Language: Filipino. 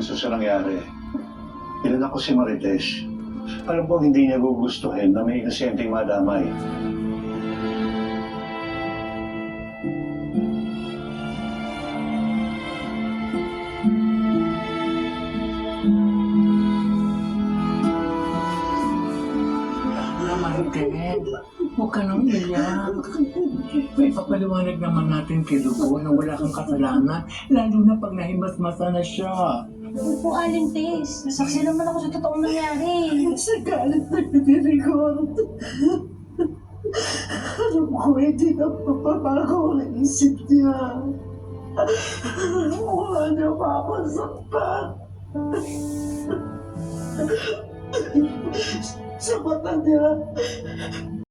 gusto sa nangyari. Inanak ko si Marites. Alam kong hindi niya gugustuhin na may inosenteng madamay. Marites, huwag ka nang iyak. May papaliwanag naman natin kay Dugo na wala kang kasalanan, lalo na pag nahimasmasa na siya. Opo, Aling Tess. Nasaksi naman ako sa totoong nangyari. Sa galit na pinirigod. Alam ko, hindi na papabago ang isip niya. Mukha niya papasaktan. Sa mata niya,